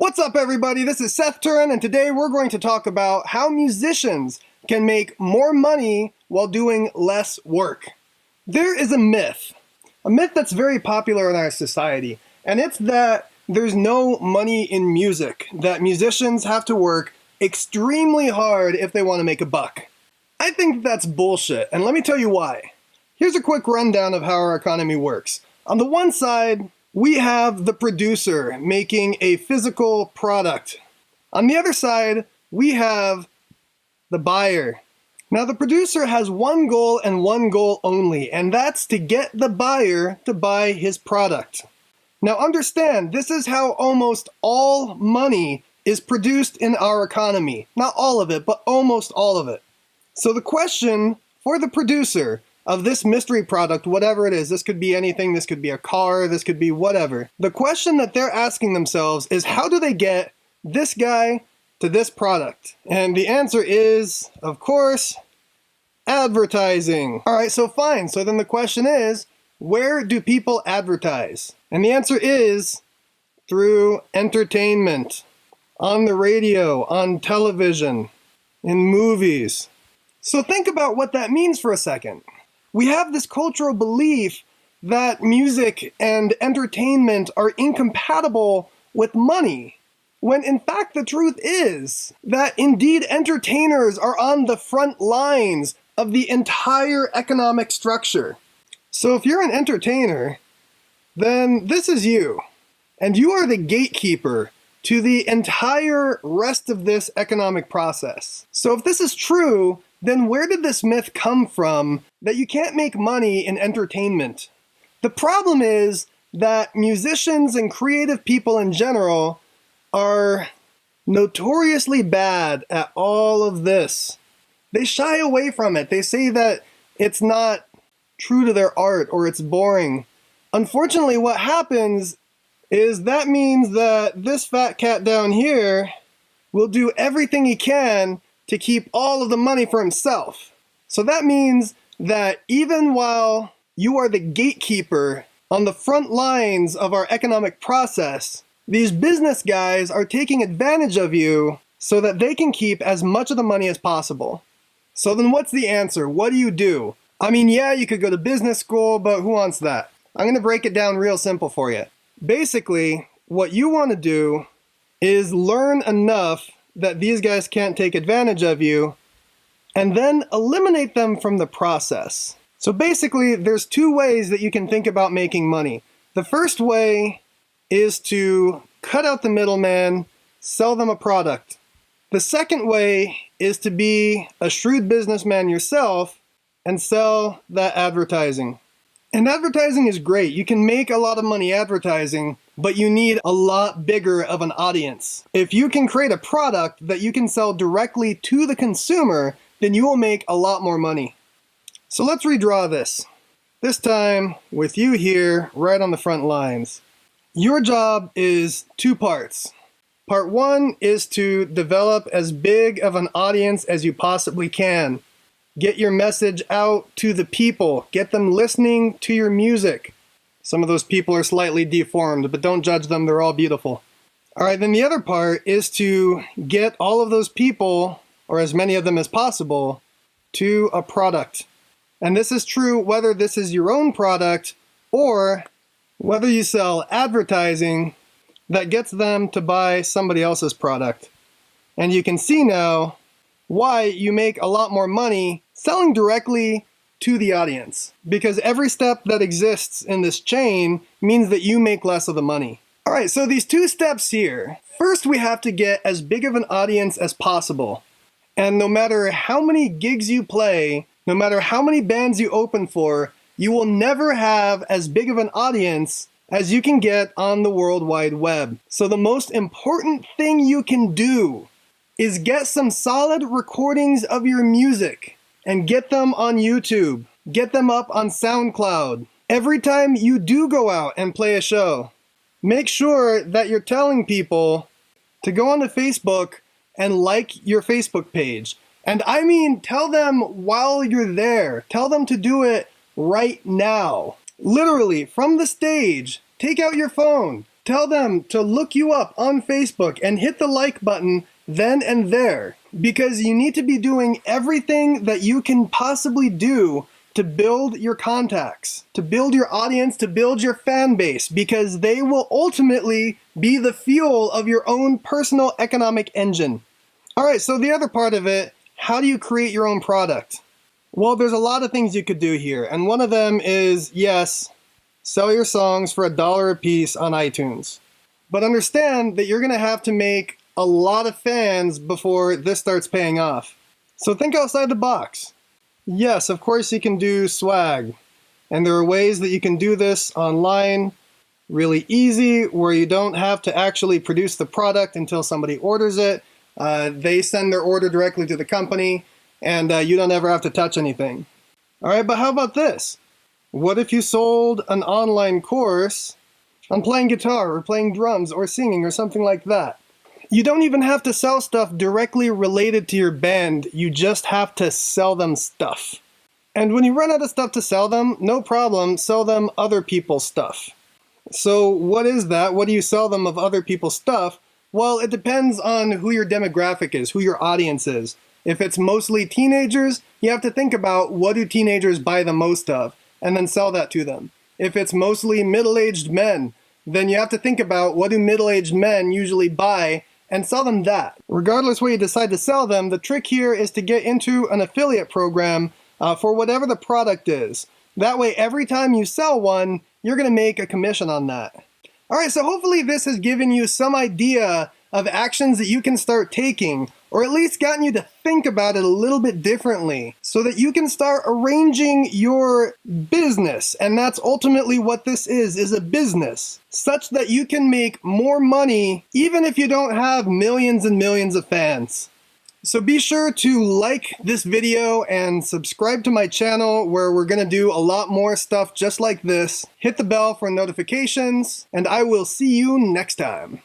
What's up, everybody? This is Seth Turin, and today we're going to talk about how musicians can make more money while doing less work. There is a myth that's very popular in our society, and it's that there's no money in music, that musicians have to work extremely hard if they want to make a buck. I think that's bullshit, and let me tell you why. Here's a quick rundown of how our economy works. On the one side, we have the producer making a physical product. On the other side, we have the buyer. Now, the producer has one goal and one goal only, and that's to get the buyer to buy his product. Now, understand, this is how almost all money is produced in our economy. Not all of it, but almost all of it. So the question for the producer of this mystery product, whatever it is, this could be anything, this could be a car, this could be whatever. The question that they're asking themselves is, how do they get this guy to this product? And the answer is, of course, advertising. All right, so fine. So then the question is, where do people advertise? And the answer is through entertainment, on the radio, on television, in movies. So think about what that means for a second. We have this cultural belief that music and entertainment are incompatible with money, when in fact the truth is that indeed entertainers are on the front lines of the entire economic structure. So if you're an entertainer, then this is you, and you are the gatekeeper to the entire rest of this economic process. So if this is true, then where did this myth come from that you can't make money in entertainment? The problem is that musicians and creative people in general are notoriously bad at all of this. They shy away from it. They say that it's not true to their art or it's boring. Unfortunately, what happens is that means that this fat cat down here will do everything he can to keep all of the money for himself. So that means that even while you are the gatekeeper on the front lines of our economic process, these business guys are taking advantage of you so that they can keep as much of the money as possible. So then what's the answer? What do you do? I mean, yeah, you could go to business school, but who wants that? I'm going to break it down real simple for you. Basically, what you want to do is learn enough that these guys can't take advantage of you, and then eliminate them from the process. So basically, there's two ways that you can think about making money. The first way is to cut out the middleman, sell them a product. The second way is to be a shrewd businessman yourself and sell that advertising. And advertising is great. You can make a lot of money advertising, but you need a lot bigger of an audience. If you can create a product that you can sell directly to the consumer, then you will make a lot more money. So let's redraw this. This time with you here, right on the front lines. Your job is two parts. Part one is to develop as big of an audience as you possibly can. Get your message out to the people. Get them listening to your music. Some of those people are slightly deformed, but don't judge them, they're all beautiful. All right, then the other part is to get all of those people, or as many of them as possible, to a product. And this is true whether this is your own product or whether you sell advertising that gets them to buy somebody else's product. And you can see now why you make a lot more money selling directly to the audience, because every step that exists in this chain means that you make less of the money. All right, so these two steps here. First, we have to get as big of an audience as possible. And no matter how many gigs you play, no matter how many bands you open for, you will never have as big of an audience as you can get on the World Wide Web. So the most important thing you can do is get some solid recordings of your music and get them on YouTube. Get them up on SoundCloud. Every time you do go out and play a show, make sure that you're telling people to go onto Facebook and like your Facebook page. And I mean, tell them while you're there. Tell them to do it right now. Literally, from the stage, take out your phone. Tell them to look you up on Facebook and hit the like button then and there, because you need to be doing everything that you can possibly do to build your contacts, to build your audience, to build your fan base, because they will ultimately be the fuel of your own personal economic engine. All right, so the other part of it, how do you create your own product? Well, there's a lot of things you could do here, and one of them is, yes, sell your songs for $1 a piece on iTunes. But understand that you're gonna have to make a lot of fans before this starts paying off. So think outside the box. Yes, of course you can do swag, and there are ways that you can do this online really easy, where you don't have to actually produce the product until somebody orders it. They send their order directly to the company, and you don't ever have to touch anything. All right, but how about this? What if you sold an online course on playing guitar or playing drums or singing or something like that? You don't even have to sell stuff directly related to your band, you just have to sell them stuff. And when you run out of stuff to sell them, no problem, sell them other people's stuff. So what is that? What do you sell them of other people's stuff? Well, it depends on who your demographic is, who your audience is. If it's mostly teenagers, you have to think about what do teenagers buy the most of, and then sell that to them. If it's mostly middle-aged men, then you have to think about what do middle-aged men usually buy, and sell them that. Regardless where you decide to sell them, the trick here is to get into an affiliate program for whatever the product is. That way, every time you sell one, you're gonna make a commission on that. All right, so hopefully this has given you some idea of actions that you can start taking, or at least gotten you to think about it a little bit differently, so that you can start arranging your business, and that's ultimately what this is a business, such that you can make more money even if you don't have millions and millions of fans. So be sure to like this video and subscribe to my channel, where we're gonna do a lot more stuff just like this. Hit the bell for notifications, and I will see you next time.